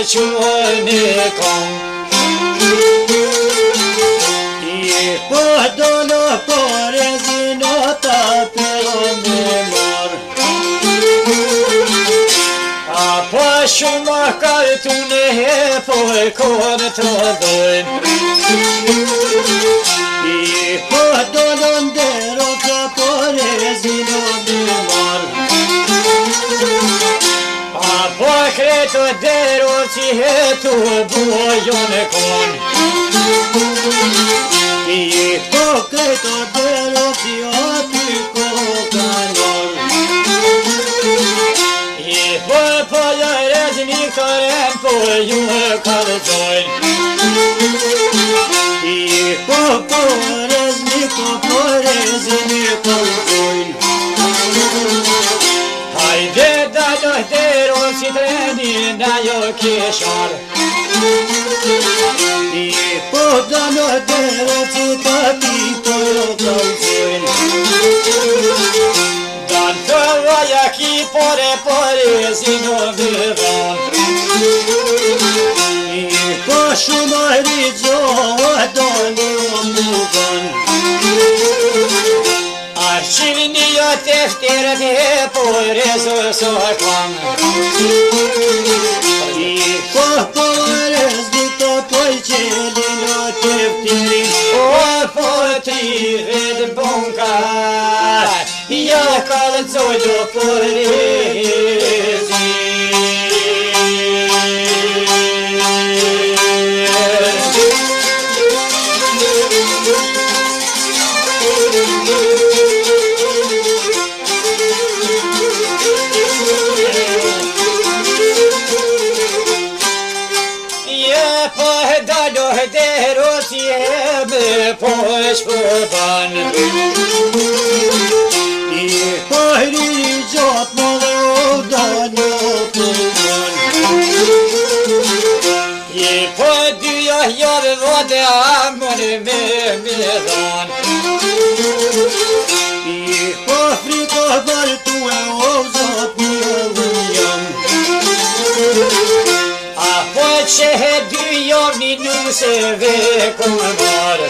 qënë kom po dolo por e zinota pero me mor po shumë kartune po e kone të dojnë po dolo ndero ka por e zinota me mor po kreto dero që hetu bujone kon po kreto dero që aty kokanon po jërezini karen po ju e kalëzojnë po rezini po rezini kalëzojnë hajde dalo dero si treni na jo kishar po dalo dero si tapito jo kalëzojnë dan të vaja ki pore zino me van po shumë rrizo dalo mu van Arşivini ya defterine porezo sokam po rezdi to pojçelino defteri o potrivet bonka ja kalcojo porezi po shpërban po rri gjot më dhe o dalo përban po dyja jave vode amër me dhan po friko vërtu e o zot një vëjam po që dy javni nuseve këmër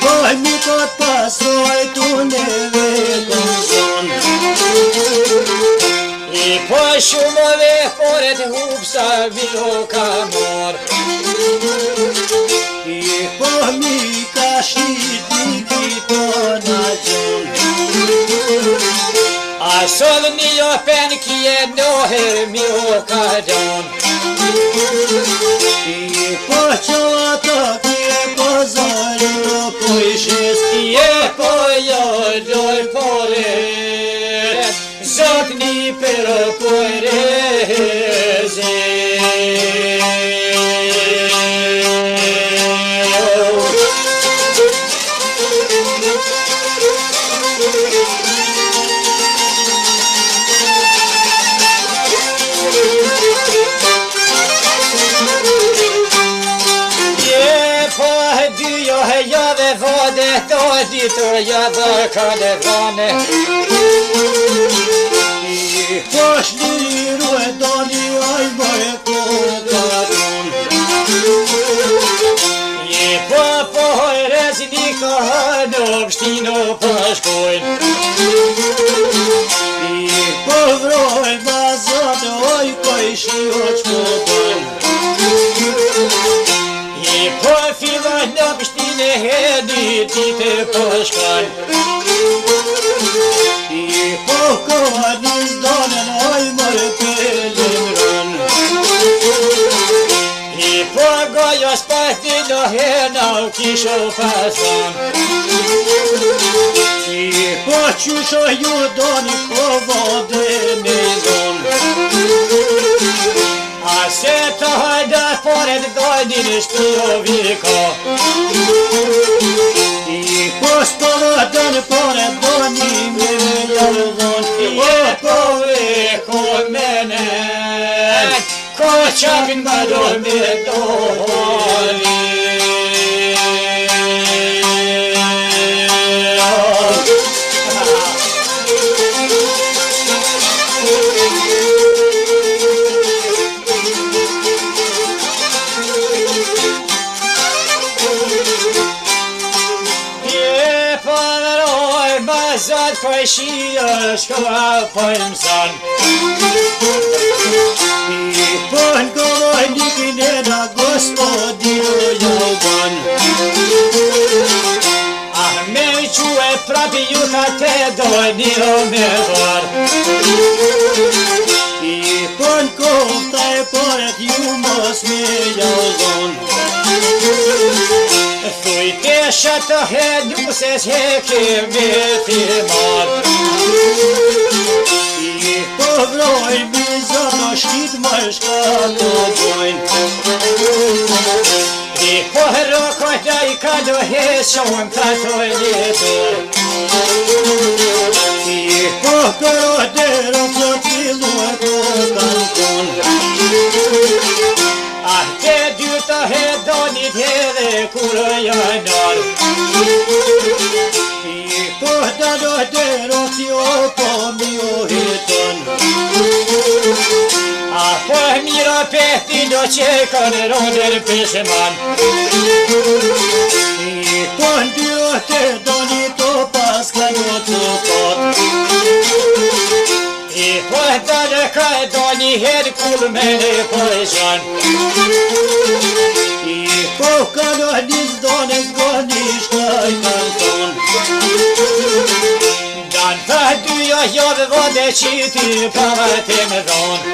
po një kot pasoj tuneve këmëzon po shumëve poret hupsa vilo kamor po mi ka shqit një kito në gjon Asol një pen kje noher mi o ka don po që ato kje po zari do po ishes po jo doj pore zot një për poreze jave vode do ditur jave kade vane po shliru e doni aj bëhe kokaron po rezini ka në pështino pashkojnë po vroj bazat oj koj shio qpo bëjnë po filloj në pështine hedi tite pashkan po koha njës donen oj mërë pelin rën po goja spahti në hena u kisho pasan po qysho ju doni po vode me zon se të hajda poret dojdi në shpio vika po s'porodën poret dojdi me jardhon po veko menet ko qabin bador me dojdi zot për shia shka për mëson. I për komunikin e da gospodinu joban. Ah me quë prapi ju ta te dojni o me var. I për kofta e përët ju mos me jauzon. Thuj te shatë he nuses he kemi timar. I pëvroj bizot o shkit më shka të bojnë. I pëhro kojta i ka do he shumë të të jetur. I pëhro dero të t'illu e të kankon. Ah te dyta he donit edhe kur janar. I pëhda do dero si o po mi o hiton. Ah pëh mira pehti do që kanë ronder pesheman. I pëh ndyro te donit o pas ka do të pot. I pëh da në ka doni her kulmen e përshan. I pëh ka do nis dones goni shkaj kanton. Dan të dyja javë vode që ti pëmët e më dhonë.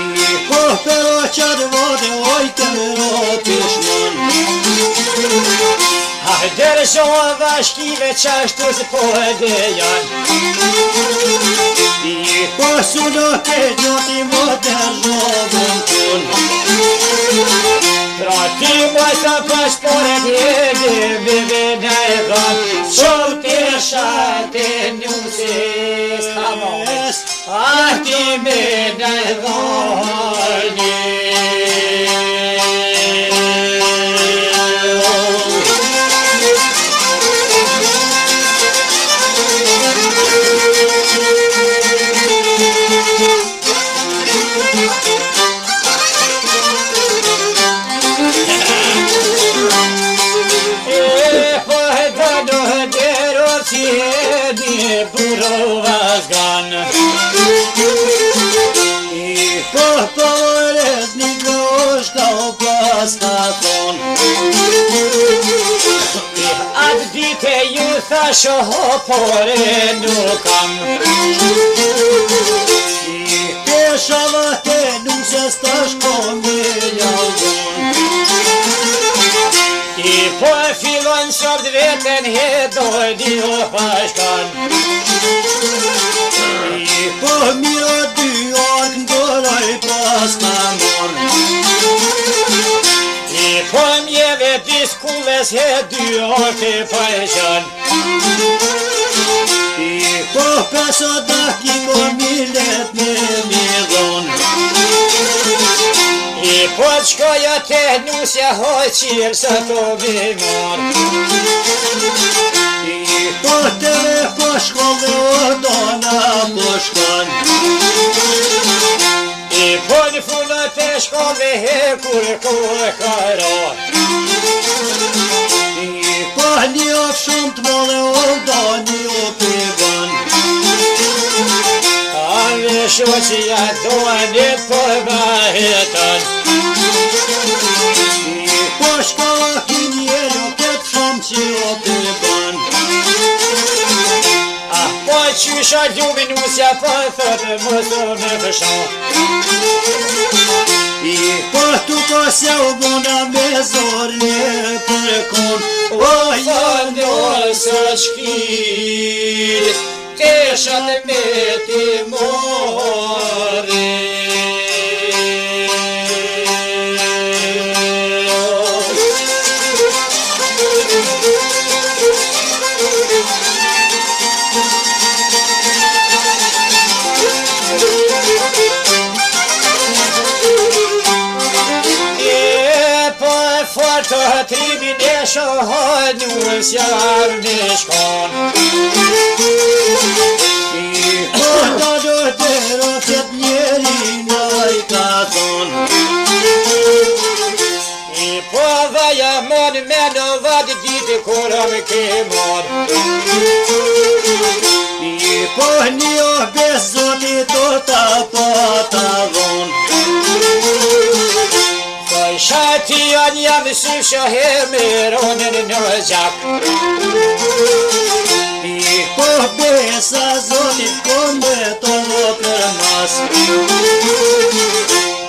I pëh pero qatë vode ojtë më roti shmon. Dere shova shkive qashtu se po e dhe janë. I pasu do te gjoti mo të zhovën kun. Pra ti moj të pashpore t'jede bebe në e dhanë. Qov të shate njësis hamones. Ah ti me në e dhanë. Puro vazgan. I pëpëres një groshka o paska thon. I atë dite ju thasho hopore nuk kam. I peshava te nuses tash komi jauzon. I po e fillon shoft veten he dojdi o pashkan. I po mira dy ark ndoraj paska mor. I po mjeve diskulles he dy ark e pashkan. I po pesa daki ko millet me midon. I po qkoja te nusja hoqir sa to bimor. I po teve po shkolle o dona po shkon. I po në funat e shkolle he kur kara. I po një of shumë të mëlle o doni o pivan. Ave shoqia doanit po bahetan. I po shkolla kinjelo këtë shumë që o pivan. Ah po qysha ljubin usja po thëtë mësë me pëshon. I po tu kosja u bona me zorje për kon. O janë nësë shkil te shatë me ti more. Të tribin e shohën usja me shkon. I përda do të rofet njeri nga I ka thon. I po vaja mon me në vad ditë kurëm ke mon. I po një bez zotit do ta patavon. Poj shati janë jam sy shahemeronin në gjak. I po besa zotit konde to për mas.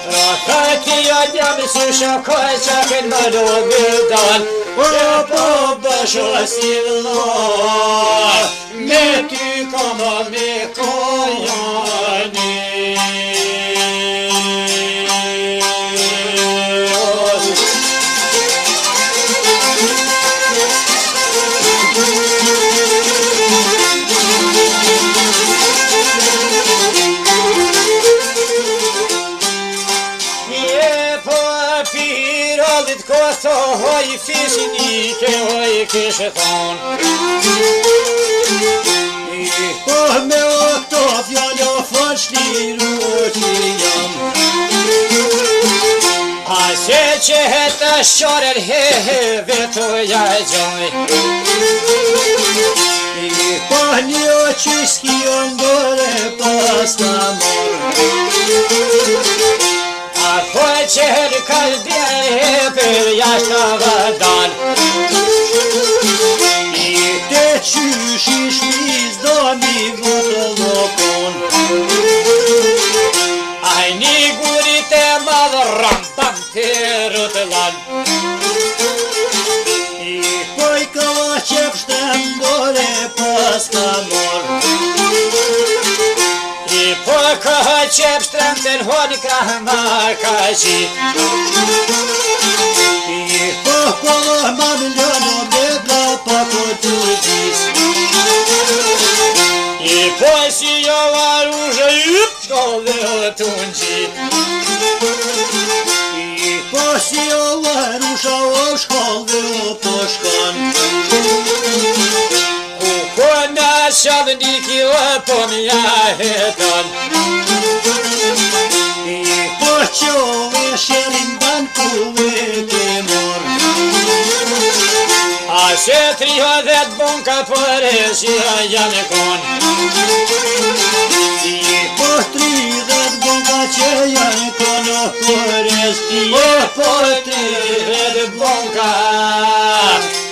Rakati janë jam sy shakoj qakin më do bidan. Po bësho si vëllar, me ty kama me kojani. Kosto hoj fishnike hoj kishe thon. I po me oto fjallë fashliru që jam. A se që heta shqarër veto ja gjoj. I po një që s'kion dore pas të mor. A po që herkall bjerë për jashtë vëdan. I te qysh i shmiz do mi vëtë lokon. Aj një gurit e madhë rampam të rëtëllan. I poj kava qep shtem dore pas të mor. I po këhë qep shtremten honi krahë ma ka qit. I po kolla ma miliono me bla pa po të gjis. I po si jo varushe yp shkove të në gjit. I po si o varusha o shkove o po shkan. Ko në shavniki o po mja hetan. I po qove shelin ban kuve ke mor. A se 30 bunka për e si janë kon. I po 30 bunga që janë kono përës. I Po 30 bunka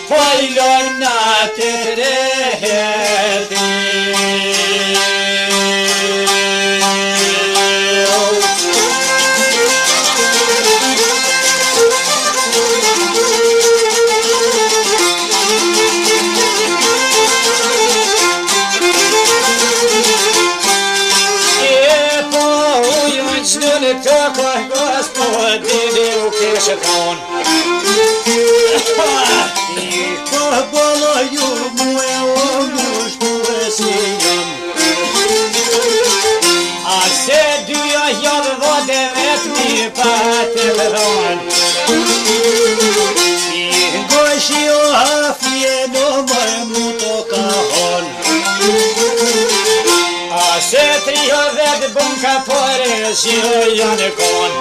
po i lorna të reheti. Në të kohë gospodin u kishe thon. I po bolo ju muë o mushtu e si jam. A se dyja javë vode vetëmi pa të dhon. I gojshi o hafje no moj mu to ka hon. A se 30 bunka për e si janë kon.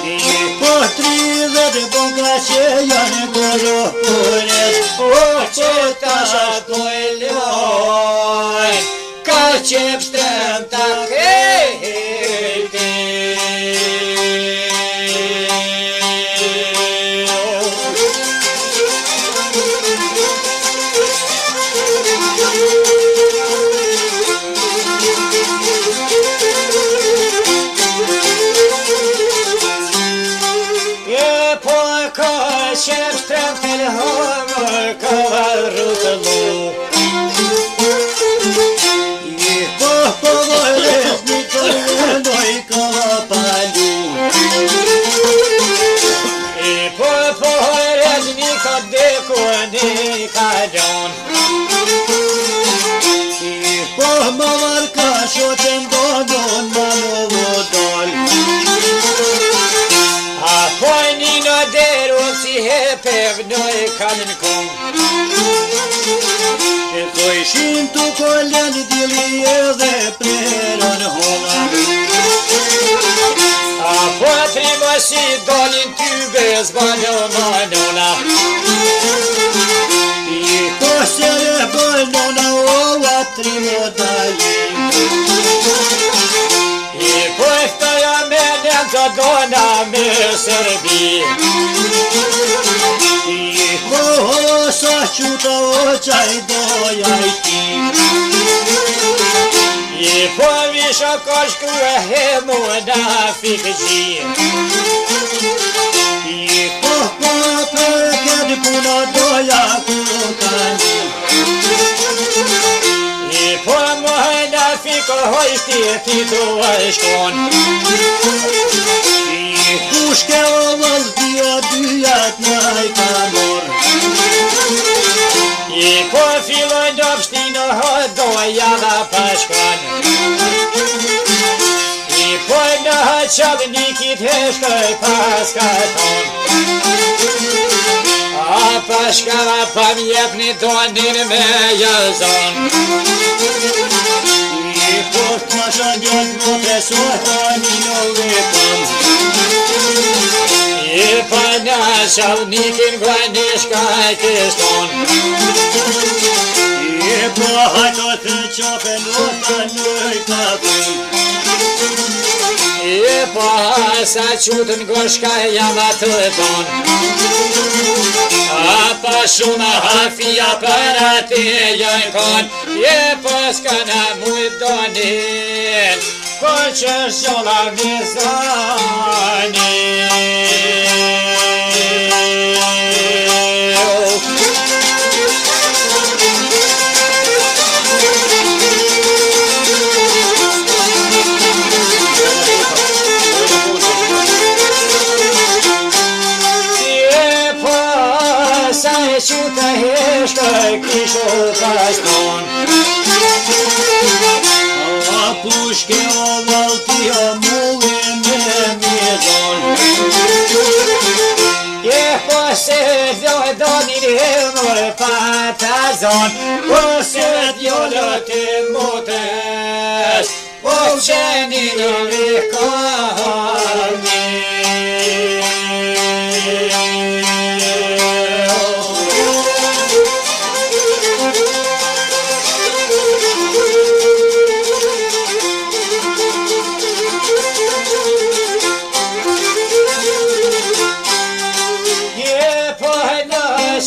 I po 30 bunga që janë kono përës. O që ta shpoj loj, ka qep shtrem ta kejti. Qep shtrem të lëhëmë ka rrëtë lu. I po përës një të lënoj ka palu. I po përës një ka deku një ka gjon. I po më marka shoqen donon ma në vodol. A po një në deru si hepev në e kanën kong. E to ishin të kollen dili edhe preron hola. A po tri më si dalin ty bezbano manona. I posere banona o atrimo dali. I pojftaja me nenta dona me serbi. I koho sa quta o qaj dojaj ti. I po visha ka shku e hemu na fikëgji. I koho për këtë puna doja kukani. I po më na fikë hojshti ti tu e shkon. I kushke o vëllëtia dyjat naj kanor. I po filloj dopshtinë doja dhe pashkan. I po në qalnikit heshkoj paskaton. A pashkava pa mjepni donin me jazon. I poft ma shangjat më pesotani në vepam. I po në qalnikin gojnishka kishton. I po hajto të qape nota në kapin. I po sa qutën goshka jam atë ton. A pa shumë hafia për ati jën kon. I po s'kana mujt donin, ko që shola vizani. Quta heshkoj kisho pashton. A pushke o vëllëtia mulli me mjedon. Je po se donin hemër patazon. Po se djollët e motës, po qenin vikani.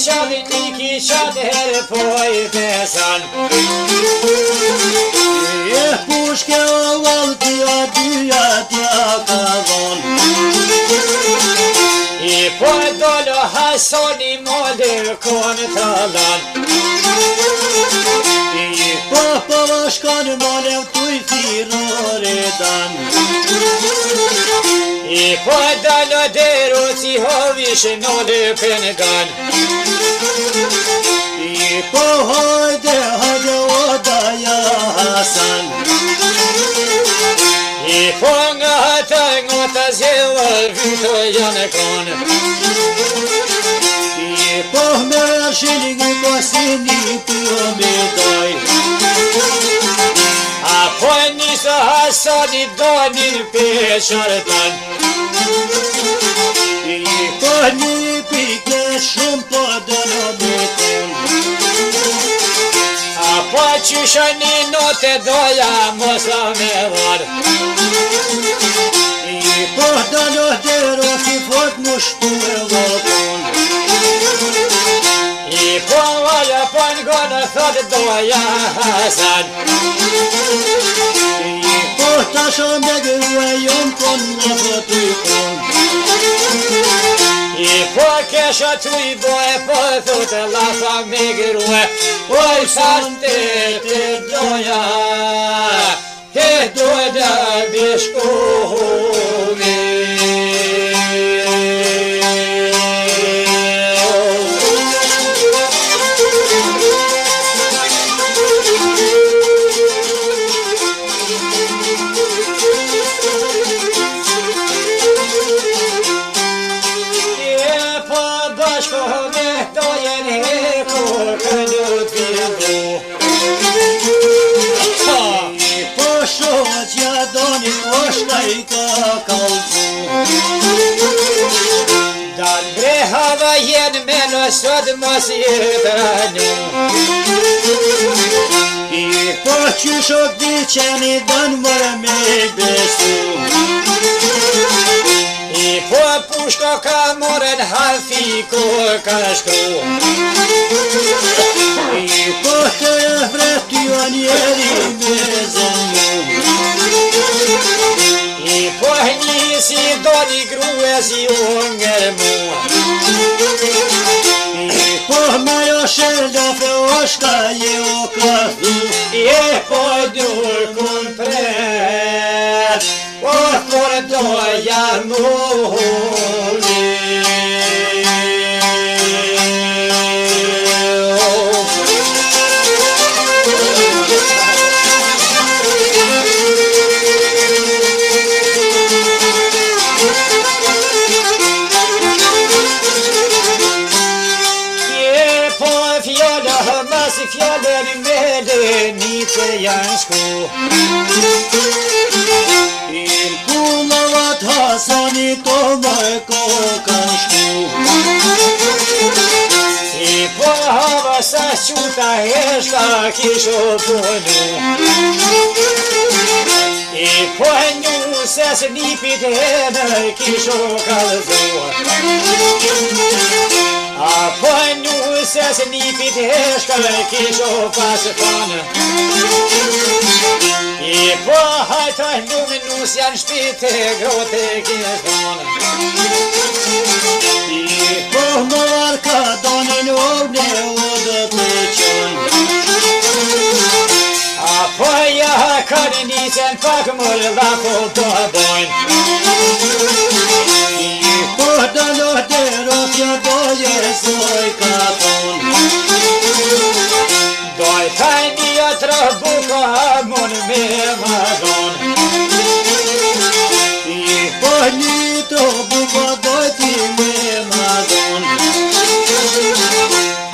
Qalniki qatë herë po I besan. E pushke o vëllëtia dyjat ja ka dhon. I po dolo hasoni molir kon të lan. I po vashkan malev tuj thirore dan. I po dalo deru si hovish nole pengan. I po hajde o daja Hasan. I po nga të zjeva vyto janë kon. I po me shilin kosini pjo me daj. A po njësë hasoni donin peshartan. I po një pike shumë po dëno me ton. A po qysha një note doja mosa me var. I po dëno dero ki fort më shtu e vokon. I po vaja po n'gonë thot doja Hasan. I po tasha me gëve jon kon më fëtykon. I po kesha tu I boje po thot lafa me gërue. Oj sa të doja, ke doja bishkohumi. Doni o shtaj ka kalcu. E hava jenë me nësot mos jetëranu. I po qysh o di që një dënë mërë me besu. I po pushko ka morën halfi ko ka shkru. I po të e vretio njeri me zënju. I po njësi do një grue si unger mua. I po me jo sheldafe o shka je o kafu. E po dur kun pret, o por doja muli. Si fjallën me dënit e janë shku. I kullavat Hasani to më ko kanë shku. I po hava sa quta heshta kisho punu. I po njusës nipit e në kisho kalëzua. A po njusës nipit heshka kisho pasë fanë. I po hajta lumë nus janë shpite grote kishtonë. I po më arka donin ovne o dhe të qënë. A po ja kanë nisën pak mërë lako të bojnë. I po dalo të rofja doje soj ka thonë. Doj tajni atë buka mun me madon. I po një të buka dojti me madon.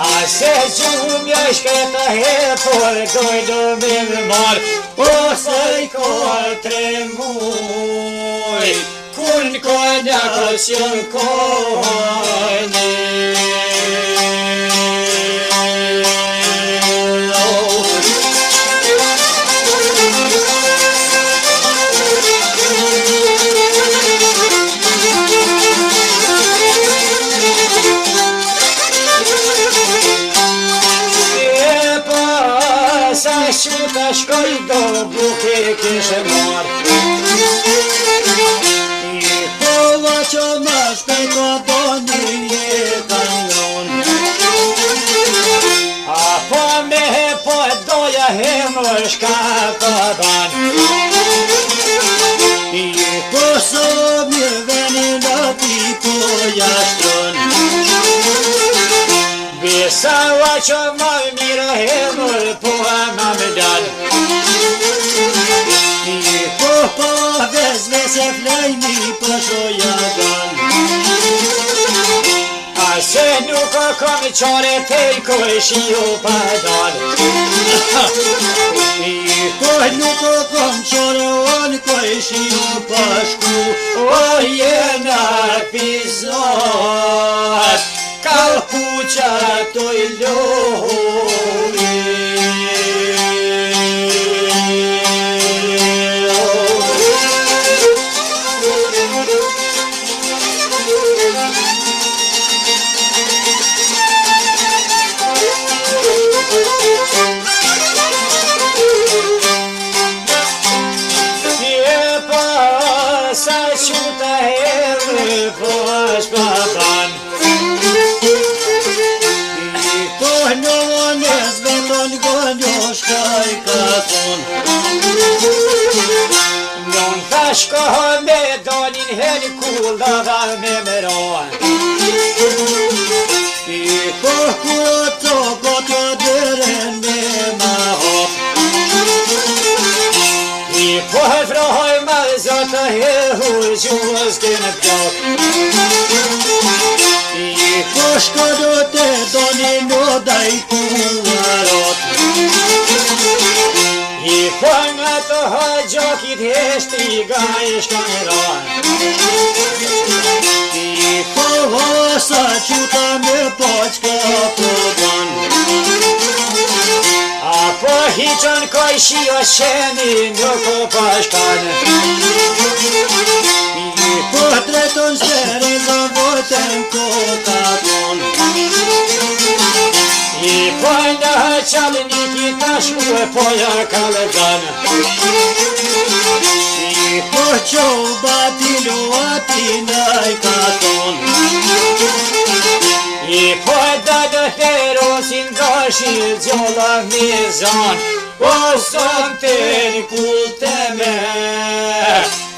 A se gjumë ja shketa he por doj do me më marë. O saj ko tremuj, kun ko një kosjon kojnë. Shuta shkoj do buke kishe marë. I pova që më shpejto do një kanjon. A po me po doja he më shka të dan. I po sov një venin ati po jashtron. Bisa va që më mira he më po më më dan. I po po vezve se flejni po shoja dan. A se nuk o kom qare tej koj shio pa dan. I po nuk o kom qore on koj shio pa shku. O jena pizot, kalpuqa toj lori. Sa quta herë posh papan. I po njës veton gonjo shkaj ka thonë. Non tash kohë me donin hel kullava me mëroa. I po kur të gotë dëren me ma hop. I po vrohoj ma zotë he hujgjus kënë plok. I po shkodo të doni no daj kullarot. I po nga të hajgjokit heshti ga i shkaneron. I po sa quta me poqka përban. Apo hiqon koj shio sheni nuk o pashkan. I po treton shere za votën koka ton. I po në qalniki tashu e poja kalëgan. I po qoba tilo atinaj katon. I po dalë ferosin dashi gjolla mizan. O son të një kulte me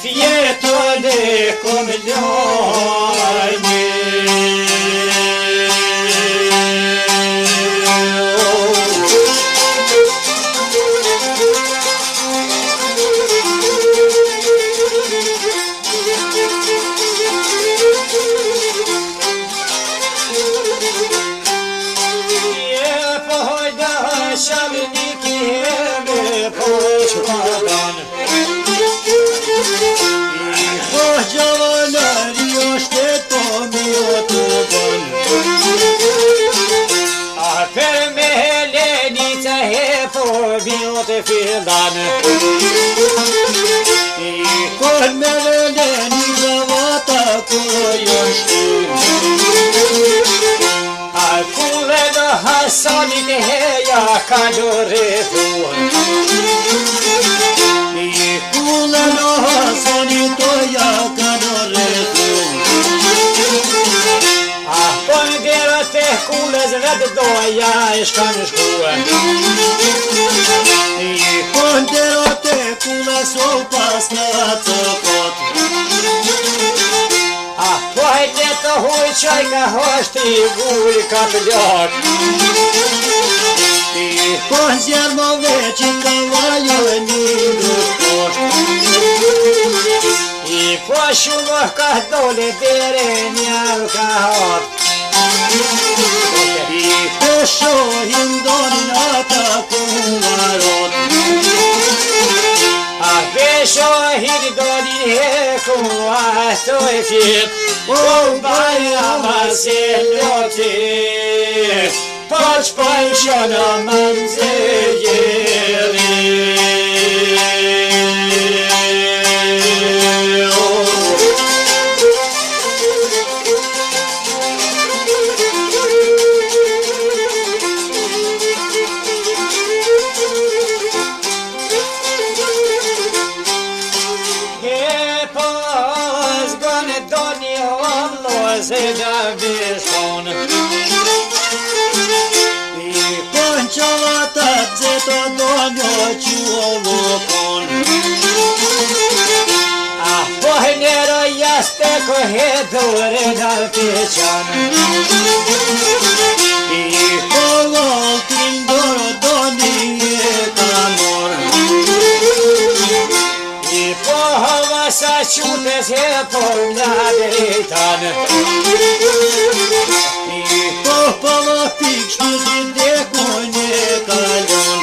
fjetën e kom lojnë. Shalniki me poqkadan. I po gjavalari është e to mi o të bon. A për me Helenica he po bjot e fillan. I kon me veleni zavata kërë shtu. A kule në Hasanit heja ka doretu. I kule në Hasanit toja ka doretu. A për dera të kules vetë doja e shkan shkue. I kon dera të kule so pas në të kot. A pojtë të huj qaj ka hosht i guj ka të ljak. I kon zjerë më veqin ka vajo e një posht. I po shumë ka dole dere njëll ka hot. I po shohin donin ata kumarot. A beshohin donin he ku ato e fjit. O baja ma se ljotit, poq pajshona manzejeri. Se da vishon. I kon qavata zeto donjo quovo kon. A po nero jaste ko he dore na peqan. I po voltin doro doni e kamor. I po hava sa qutes he po mladeritan. I po pala pik shkutit dhe kone kalon.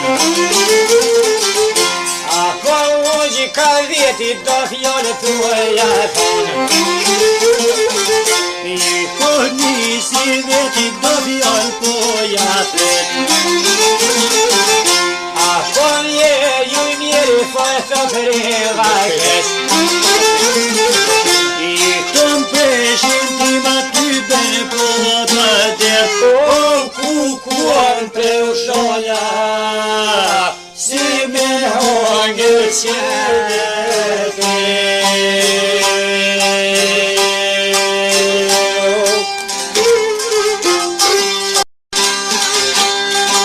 A po uji ka vjeti do fjole tuaja thon. I po nisi veti do fjall po jatret. A po je ju mjeri fajta preva kes. I tom preshin tima ty ben po bater. O kukuan preushoja, si me hongër qenë.